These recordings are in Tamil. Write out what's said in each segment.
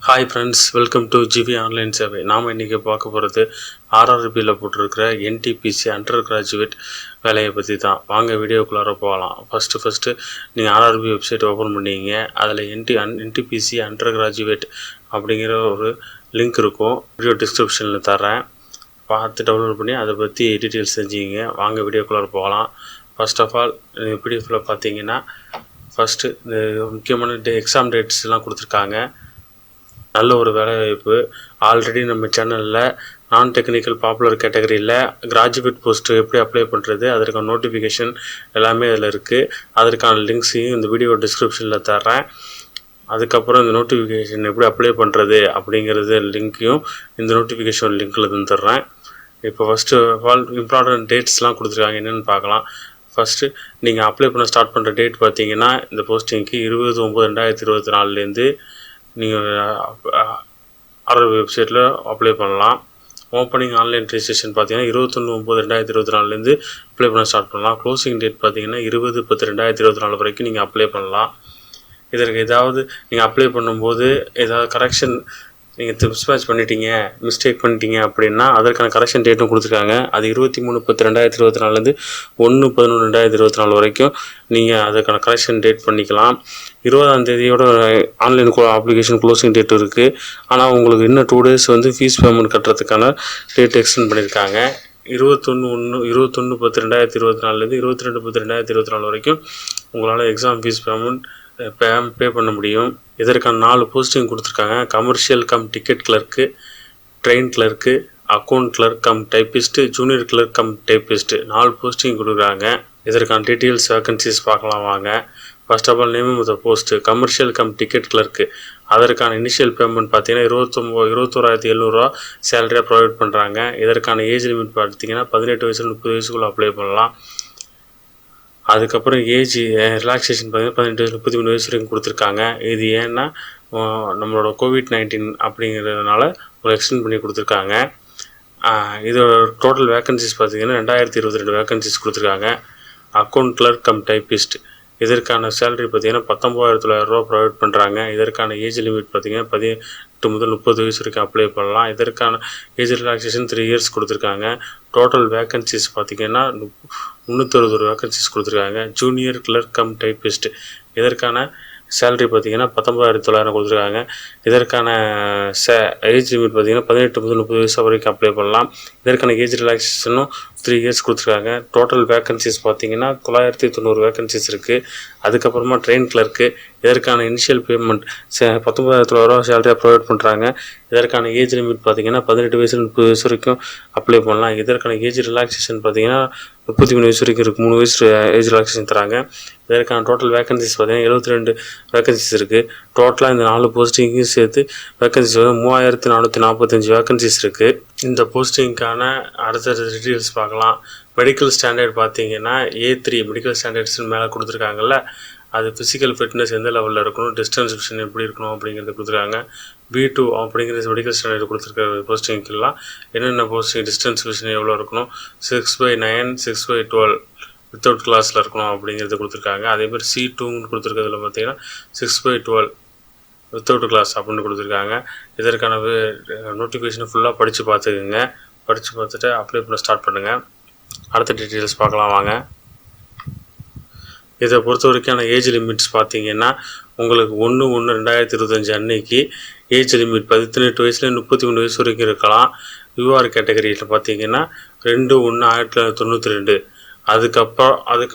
Hi friends, welcome to GV online சேவை. நாம் இன்றைக்கி பார்க்க போகிறது ஆர்ஆர்பியில் போட்டிருக்கிற என்டிபிசி அண்டர் கிராஜுவேட் வேலையை பற்றி தான். வாங்க வீடியோக்குள்ளார போகலாம். ஃபஸ்ட்டு நீங்கள் ஆர்ஆர்பி வெப்சைட் ஓப்பன் பண்ணிங்க. அதில் என்டிபிசி அண்டர் கிராஜுவேட் அப்படிங்கிற ஒரு லிங்க் இருக்கும். வீடியோ டிஸ்கிரிப்ஷனில் தரேன், பார்த்து டவுன்லோட் பண்ணி அதை பற்றி டீட்டெயில்ஸ் செஞ்சுக்கிங்க. வாங்க வீடியோக்குள்ளார போகலாம். ஃபர்ஸ்ட் ஆஃப் ஆல் பிடிஎஃப்பில் பார்த்தீங்கன்னா ஃபஸ்ட்டு இந்த முக்கியமான எக்ஸாம் டேட்ஸ்லாம் கொடுத்துருக்காங்க. நல்ல ஒரு வேலைவாய்ப்பு. ஆல்ரெடி நம்ம சேனலில் நான் டெக்னிக்கல் பாப்புலர் கேட்டகரியில் கிராஜுவேட் போஸ்ட்டு எப்படி அப்ளை பண்ணுறது, அதற்கான நோட்டிஃபிகேஷன் எல்லாமே அதில் இருக்குது. அதற்கான லிங்க்ஸையும் இந்த வீடியோ டிஸ்கிரிப்ஷனில் தர்றேன். அதுக்கப்புறம் இந்த நோட்டிஃபிகேஷன் எப்படி அப்ளை பண்ணுறது அப்படிங்கிறது லிங்க்கையும் இந்த நோட்டிஃபிகேஷன் லிங்க்கில் தந்துடுறேன். இப்போ ஃபஸ்ட்டு ஆல் இம்பார்ட்டன்ட் டேட்ஸ்லாம் கொடுத்துருக்காங்க, என்னென்னு பார்க்கலாம். ஃபஸ்ட்டு நீங்கள் அப்ளை பண்ண ஸ்டார்ட் பண்ணுற டேட் பார்த்தீங்கன்னா இந்த போஸ்டிங்க்கு 20/9/2024 நீங்கள் ஆர்ஆர்பி வெப்சைட்டில் அப்ளை பண்ணலாம். ஓப்பனிங் ஆன்லைன் ரெஜிஸ்ட்ரேஷன் பார்த்தீங்கன்னா 21/9/2024 அப்ளை பண்ண ஸ்டார்ட் பண்ணலாம். க்ளோசிங் டேட் பார்த்தீங்கன்னா 20/10/2024 வரைக்கும் நீங்கள் அப்ளை பண்ணலாம். இதற்கு ஏதாவது நீங்கள் அப்ளை பண்ணும்போது ஏதாவது கரெக்ஷன் நீங்கள் மிஸ்மேட்ச் பண்ணிட்டீங்க, மிஸ்டேக் பண்ணிட்டீங்க அப்படின்னா அதற்கான கரெக்ஷன் டேட்டும் கொடுத்துருக்காங்க. அது 23/10/2024 1/11/2024 வரைக்கும் நீங்கள் அதற்கான கரெக்ஷன் டேட் பண்ணிக்கலாம். 20ஆம் தேதியோட ஆன்லைன் அப்ளிகேஷன் க்ளோசிங் டேட் இருக்குது. ஆனால் உங்களுக்கு இன்னும் 2 days ஃபீஸ் பேமெண்ட் கட்டுறதுக்கான டேட் எக்ஸ்டெண்ட் பண்ணியிருக்காங்க. 21/10/2024 22/10/2024 வரைக்கும் உங்களால் எக்ஸாம் ஃபீஸ் பேமெண்ட் பே பண்ண முடியும். இதற்கான 4 போஸ்டிங் கொடுத்துருக்காங்க. Commercial cum ticket clerk, train clerk, account clerk cum typist, junior clerk cum typist 4 posting கொடுக்குறாங்க. இதற்கான டீட்டெயில்ஸ் வேக்கன்சிஸ் பார்க்கலாம் வாங்க. First of all name of the post commercial cum ticket clerk. அதற்கான இனிஷியல் பேமெண்ட் பார்த்தீங்கன்னா 21,700 சேலரியாக ப்ரொவைட் பண்ணுறாங்க. இதற்கான ஏஜ் லிமிட் பார்த்தீங்கன்னா 18 வயசுல 30 வயசுக்குள்ளே அப்ளை பண்ணலாம். அதுக்கப்புறம் ஏஜ் ரிலாக்ஸேஷன் பார்த்தீங்கன்னா 18 வயசு 33 வயசு வரைக்கும் கொடுத்துருக்காங்க. இது ஏன்னா நம்மளோட COVID-19 அப்படிங்கிறதுனால ஒரு எக்ஸ்டெண்ட் பண்ணி கொடுத்துருக்காங்க. இதோட டோட்டல் வேக்கன்சிஸ் பார்த்தீங்கன்னா 2022 வேக்கன்சிஸ் கொடுத்துருக்காங்க. அக்கௌண்ட் கிளர்க் கம் டைப்பிஸ்ட் இதற்கான சேலரி பார்த்தீங்கன்னா 19,900 ப்ரொவைட் பண்ணுறாங்க. இதற்கான ஏஜ் லிமிட் பார்த்தீங்கன்னா 18 முதல் 30 வயசு வரைக்கும் அப்ளை பண்ணலாம். இதற்கான ஏஜ் ரிலாக்ஸேஷன் 3 years கொடுத்துருக்காங்க. டோட்டல் வேக்கன்சிஸ் பார்த்தீங்கன்னா 361 வேக்கன்சிஸ் கொடுத்துருக்காங்க. ஜூனியர் கிளர்க் கம் டைப்பிஸ்ட் இதற்கான சேலரி பார்த்தீங்கன்னா 19,900 கொடுத்துருக்காங்க. இதற்கான ஏஜ் லிமிட் பார்த்தீங்கன்னா 18 முதல் 30 வயசு வரைக்கும் அப்ளை பண்ணலாம். இதற்கான ஏஜ் ரிலாக்ஸேஷனும் 3 years கொடுத்துருக்காங்க. டோட்டல் வேக்கன்சிஸ் பார்த்தீங்கன்னா 990 வேக்கன்சிஸ் இருக்குது. அதுக்கப்புறமா ட்ரெயின் கிளர்க்கு இதற்கான இனிஷியல் பேமெண்ட் 19,900 சேலரியாக ப்ரொவைட் பண்ணுறாங்க. இதற்கான ஏஜ் லிமிட் பார்த்தீங்கன்னா 18 வயசு 30 வயசு வரைக்கும் அப்ளை பண்ணலாம். இதற்கான ஏஜ் ரிலாக்ஸேஷன் பார்த்தீங்கன்னா 33 வயசு வரைக்கும் இருக்குது. 3 வயசு ஏஜ் ரிலாக்ஸேஷன் தராங்க. இதற்கான டோட்டல் வேக்கன்சிஸ் பார்த்தீங்கன்னா 72 வேக்கன்சிஸ் இருக்குது. டோட்டலாக இந்த 4 போஸ்டிங்கையும் சேர்த்து வேக்கன்சிஸ் 3,445 வேக்கன்சிஸ் இருக்குது. இந்த போஸ்டிங்க்கான அடுத்த டீட்டெயில்ஸ் பார்க்கலாம். மெடிக்கல் ஸ்டாண்டர்ட் பார்த்தீங்கன்னா A3 மெடிக்கல் ஸ்டாண்டர்ட்ஸ்னு மேலே கொடுத்துருக்காங்கல்ல, அது ஃபிசிக்கல் ஃபிட்னஸ் எந்த லெவலில் இருக்கணும், டிஸ்டன்ஸ் விஷன் எப்படி இருக்கணும் அப்படிங்கிறது கொடுத்துருக்காங்க. B2 அப்படிங்கிற மெடிக்கல் ஸ்டாண்டர்ட் கொடுத்துருக்க போஸ்டிங்கெல்லாம் என்னென்ன போஸ்டிங் டிஸ்டன்ஸ் விஷன் எவ்வளோ இருக்கணும், 6/9 6/12 வித்தவுட் கிளாஸில் இருக்கணும் அப்படிங்கிறது கொடுத்துருக்காங்க. அதேமாதிரி C2ன்னு கொடுத்துருக்கிறதுல பார்த்தீங்கன்னா 6/12 வித்தவுட் கிளாஸ் அப்படின்னு கொடுத்துருக்காங்க. இதற்கான நோட்டிஃபிகேஷனை ஃபுல்லாக படித்து பார்த்துக்குங்க. படித்து பார்த்துட்டு அப்ளை பண்ண ஸ்டார்ட் பண்ணுங்கள். அடுத்த டீட்டெயில்ஸ் பார்க்கலாம் வாங்க. இதை பொறுத்த வரைக்கான ஏஜ் லிமிட்ஸ் பார்த்தீங்கன்னா உங்களுக்கு 1/1/2025 அன்னைக்கு ஏஜ் லிமிட் 18 வயசுல 33 வயசு வரைக்கும் இருக்கலாம். யூஆர் கேட்டகரியில் பார்த்தீங்கன்னா 2/1/1992 அதுக்கு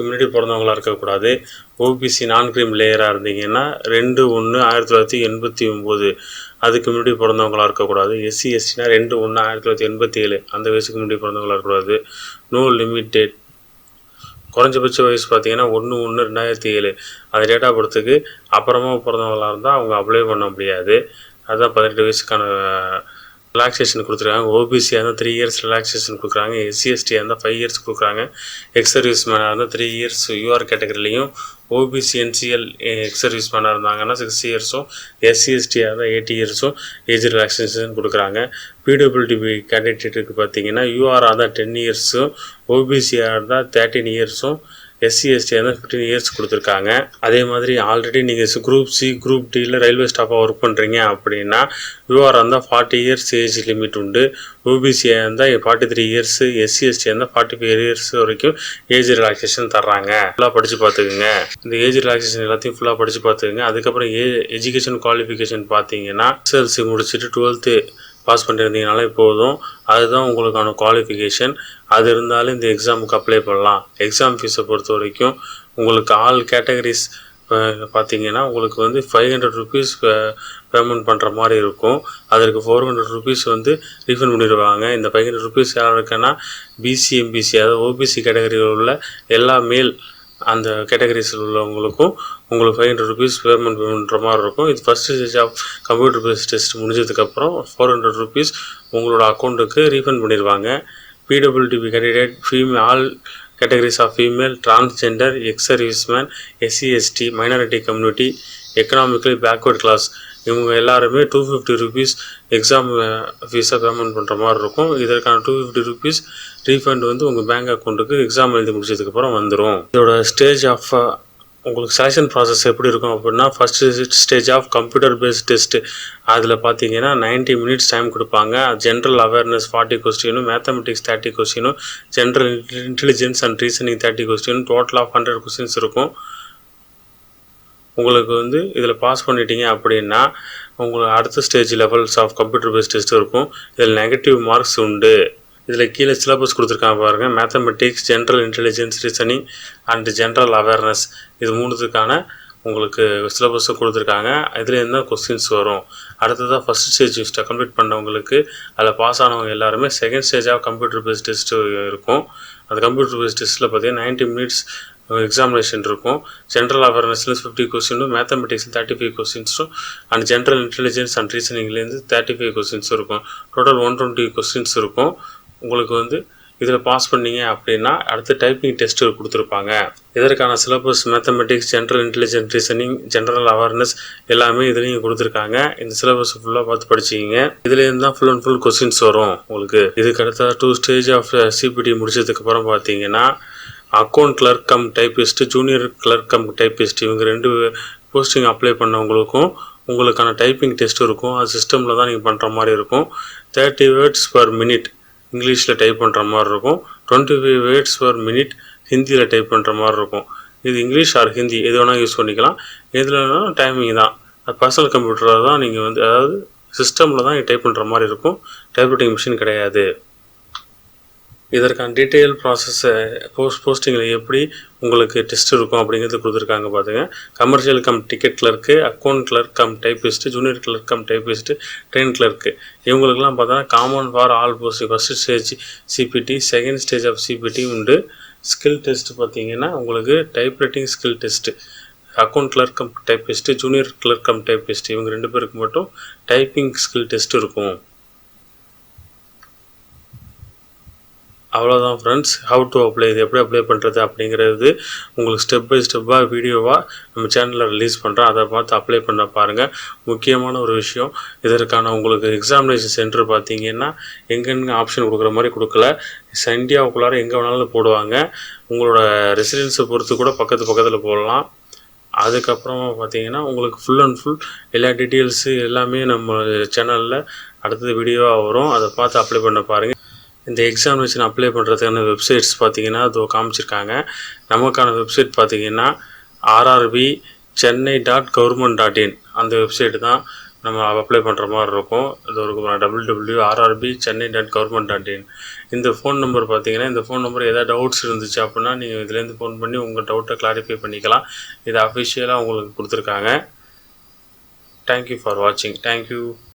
முன்னாடி பிறந்தவங்களாக இருக்கக்கூடாது. ஓபிசி நான் கிரீம் லேயராக இருந்தீங்கன்னா 2/1/1989 அதுக்கு முன்னாடி பிறந்தவங்களாக இருக்கக்கூடாது. SC STனா 2/1/1987 அந்த வயசுக்கு முன்னாடி பிறந்தவங்களாக இருக்கக்கூடாது. நோ லிமிட்டேட் குறைஞ்சபட்ச வயசு பார்த்தீங்கன்னா 1/1/2007 அந்த டேட் ஆஃப் பர்த்துக்கு அப்புறமா பிறந்தவங்களாக இருந்தால் அவங்க அப்ளை பண்ண முடியாது. அதுதான் 18 வயசுக்கான ரிலாக்ஸேஷன் கொடுத்துருக்காங்க. ஓபிசியாக இருந்தால் 3 years ரிலாக்ஸேஷன் கொடுக்குறாங்க. SC STயாக இருந்தால் 5 years கொடுக்குறாங்க. எக்ஸ் சர்வீஸ் மேனாக இருந்தால் 3 years யூஆர் கேட்டகரிலையும், ஓபிசி NCL எக்ஸ் சர்வீஸ் மேனாக இருந்தாங்கன்னா 6 yearsம், SC STயாக இருந்தால் 8 yearsம் ஏஜ் ரிலாக்ஸேஷன் கொடுக்குறாங்க. பிடபிள்யூடி கேண்டிடேட்டுக்கு பார்த்தீங்கன்னா யூஆராக இருந்தால் 10 yearsம், ஓபிசியாக இருந்தால் 13 yearsம், எஸ்சி எஸ்டி இருந்தால் 15 இயர்ஸ் கொடுத்துருக்காங்க. அதே மாதிரி ஆல்ரெடி நீங்கள் குரூப் சி குரூப் டியில் ரயில்வே ஸ்டாஃபாக ஒர்க் பண்ணுறீங்க அப்படின்னா யூஆர் இருந்தால் 40 இயர்ஸ் ஏஜ் லிமிட் உண்டு. ஓபிசியாக இருந்தால் 43 இயர்ஸ், எஸ்சி எஸ்டி இருந்தால் 45 இயர்ஸ் வரைக்கும் ஏஜ் ரிலாக்ஸேஷன் தர்றாங்க. ஃபுல்லாக படித்து பார்த்துக்குங்க. இந்த ஏஜ் ரிலாக்ஸேஷன் எல்லாத்தையும் ஃபுல்லாக படித்து பார்த்துக்குங்க. அதுக்கப்புறம் எஜுகேஷன் குவாலிஃபிகேஷன் பார்த்தீங்கன்னா எஸ்எல்சி முடிச்சுட்டு 12th பாஸ் பண்ணியிருந்தீங்கனாலே போதும். அதுதான் உங்களுக்கான குவாலிஃபிகேஷன். அது இருந்தாலும் இந்த எக்ஸாமுக்கு அப்ளை பண்ணலாம். எக்ஸாம் ஃபீஸை பொறுத்த வரைக்கும் உங்களுக்கு ஆல் கேட்டகரிஸ் பார்த்தீங்கன்னா உங்களுக்கு வந்து 500 ருபீஸ் பேமெண்ட் பண்ணுற மாதிரி இருக்கும். அதற்கு 400 ருபீஸ் வந்து ரீஃபண்ட் பண்ணிடுவாங்க. இந்த 500 ருபீஸ் யாருக்குன்னா பிசி எம்பிசி அதாவது ஓபிசி கேட்டகரியில் உள்ள எல்லா மேல் அந்த கேட்டகரிஸில் உள்ளவங்களுக்கும் உங்களுக்கு 500 ருபீஸ் பேமெண்ட் பண்ணுற மாதிரி இருக்கும். இது first stage of computer based test முடிஞ்சதுக்கப்புறம் 400 ருபீஸ் உங்களோட அக்கௌண்ட்டுக்கு ரீஃபண்ட் பண்ணிடுவாங்க. PWDB candidate all categories of female, transgender, ex serviceman, SC ST, minority community, economically backward class இவங்க எல்லாருமே 250 ருபீஸ் எக்ஸாம் ஃபீஸாக பேமெண்ட் பண்ணுற மாதிரி இருக்கும். இதற்கான 250 ருபீஸ் ரீஃபண்ட் வந்து உங்கள் பேங்க் அக்கௌண்ட்டுக்கு எக்ஸாம் எழுதி முடிச்சதுக்கப்புறம் வந்துடும். இதோட ஸ்டேஜ் ஆஃப் உங்களுக்கு செலெக்ஷன் ப்ராசஸ் எப்படி இருக்கும் அப்படின்னா first stage of computer based test. அதில் பார்த்தீங்கன்னா 90 மினிட்ஸ் டைம் கொடுப்பாங்க. ஜென்ரல் அவேர்னஸ் 40 கொஸ்டினும், மேத்தமெட்டிக்ஸ் 30 கொஸ்டினும், ஜென்ரல் இன்டெலிஜென்ஸ் அண்ட் ரீசனிங் 30 கொஸ்டினும், டோட்டல் ஆஃப் 100 கொஸ்டின்ஸ் இருக்கும். உங்களுக்கு வந்து இதில் பாஸ் பண்ணிட்டீங்க அப்படின்னா உங்களுக்கு அடுத்த stage levels of computer based test இருக்கும். இதில் நெகட்டிவ் மார்க்ஸ் உண்டு. இதில் கீழே சிலபஸ் கொடுத்துருக்காங்க பாருங்கள். Mathematics, general intelligence, reasoning and general awareness இது 3த்துக்கான உங்களுக்கு சிலபஸும் கொடுத்துருக்காங்க. இதில் என்ன கொஸ்டின்ஸ் வரும். அடுத்ததாக ஃபஸ்ட் ஸ்டேஜ் கம்ப்ளீட் பண்ணவங்களுக்கு அதில் பாஸ் ஆனவங்க எல்லாருமே second stage of computer based test இருக்கும். அந்த கம்ப்யூட்டர் பேஸ்ட் டெஸ்ட்டில் பார்த்தீங்கன்னா 90 மினிட்ஸ் எக்ஸாமினேஷன் இருக்கும். ஜென்ரல் அவேர்னஸ்ல 50 கொஸ்டினும், மேத்தமெட்டிக்ஸ் 35 கொஸ்டின்ஸும் அண்ட் ஜென்ரல் இன்டெலிஜென்ஸ் அண்ட் ரீசனிங்லேருந்து 35 கொஸ்டின்ஸும் இருக்கும். டோட்டல் 120 கொஸ்டின்ஸ் இருக்கும். உங்களுக்கு வந்து இதில் பாஸ் பண்ணீங்க அப்படின்னா அடுத்து டைப்பிங் டெஸ்ட்டு கொடுத்துருப்பாங்க. இதற்கான syllabus mathematics, general intelligence, reasoning, general awareness எல்லாமே இதுலேயும் கொடுத்துருக்காங்க. இந்த சிலபஸ் ஃபுல்லாக பார்த்து படிச்சிக்கிங்க. இதுலேருந்து தான் ஃபுல் அண்ட் ஃபுல் கொஸ்டின்ஸ் வரும் உங்களுக்கு. இதுக்கு அடுத்த 2 ஸ்டேஜ் ஆஃப் சிபிடி முடிச்சதுக்கப்புறம் பார்த்தீங்கன்னா account clerk cum typist, junior clerk cum typist இவங்க 2 போஸ்டிங் அப்ளை பண்ணவங்களுக்கும் உங்களுக்கான டைப்பிங் டெஸ்ட் இருக்கும். அது சிஸ்டமில் தான் நீங்கள் பண்ணுற மாதிரி இருக்கும். 30 வேர்ட்ஸ் பர் மினிட் இங்கிலீஷில் டைப் பண்ணுற மாதிரி இருக்கும். 25 வேர்ட்ஸ் பர் மினிட் ஹிந்தியில் டைப் பண்ணுற மாதிரி இருக்கும். இது இங்கிலீஷ் ஆர் ஹிந்தி எது வேணால் யூஸ் பண்ணிக்கலாம். எதுலனா டைமிங் தான். அது பர்சனல் கம்ப்யூட்டரில் தான் நீங்கள் வந்து அதாவது சிஸ்டமில் தான் நீங்கள் டைப் பண்ணுற மாதிரி இருக்கும். டைப்ரைட்டிங் மிஷின் கிடையாது. இதற்கான டீட்டெயில் ப்ராசஸை போஸ்டிங்கில் எப்படி உங்களுக்கு டெஸ்ட் இருக்கும் அப்படிங்கிறது கொடுத்துருக்காங்க பார்த்துங்க. Commercial cum ticket clerk, account clerk cum typist, junior clerk cum typist, train clerk இவங்களுக்குலாம் பார்த்தா common for all posting. First stage CBT, second stage of CBT உண்டு. ஸ்கில் டெஸ்ட் பார்த்தீங்கன்னா உங்களுக்கு typewriting skill test. Account clerk cum typist, junior clerk cum typist இவங்க 2 பேருக்கு மட்டும் டைப்பிங் ஸ்கில் டெஸ்ட் இருக்கும். அவ்வளோதான் ஃப்ரெண்ட்ஸ். ஹவு டு அப்ளை, இது எப்படி அப்ளை பண்ணுறது அப்படிங்கிறது உங்களுக்கு ஸ்டெப் பை ஸ்டெப்பாக வீடியோவாக நம்ம சேனலில் ரிலீஸ் பண்ணுறோம். அதை பார்த்து அப்ளை பண்ண பாருங்கள். முக்கியமான ஒரு விஷயம், இதற்கான உங்களுக்கு எக்ஸாமினேஷன் சென்டர் பார்த்தீங்கன்னா எங்கெங்க ஆப்ஷன் கொடுக்குற மாதிரி கொடுக்கல. இந்தியாவுக்குள்ளார எங்கே வேணாலும் போடுவாங்க. உங்களோட ரெசிடென்ஸை பொறுத்து கூட பக்கத்தில் போடலாம். அதுக்கப்புறம் பார்த்தீங்கன்னா உங்களுக்கு ஃபுல் அண்ட் ஃபுல் எல்லா டீட்டெயில்ஸு எல்லாமே நம்ம சேனலில் அடுத்தது வீடியோவாக வரும். அதை பார்த்து அப்ளை பண்ண பாருங்கள். இந்த எக்ஸாமினேஷன் அப்ளை பண்ணுறதுக்கான வெப்சைட்ஸ் பார்த்தீங்கன்னா அது காமிச்சிருக்காங்க. நமக்கான வெப்சைட் பார்த்தீங்கன்னா rrbchennai.government.in அந்த வெப்சைட் தான் நம்ம அப்ளை பண்ணுற மாதிரி இருக்கும். இது ஒரு www.rrbchennai.government.in. இந்த ஃபோன் நம்பர் பார்த்தீங்கன்னா இந்த ஃபோன் நம்பர் எதாவது டவுட்ஸ் இருந்துச்சு அப்படின்னா நீங்கள் இதுலேருந்து ஃபோன் பண்ணி உங்கள் டவுட்டை கிளாரிஃபை பண்ணிக்கலாம். இது அஃபிஷியலாக உங்களுக்கு கொடுத்துருக்காங்க. தேங்க்யூ ஃபார் வாட்சிங். தேங்க்யூ.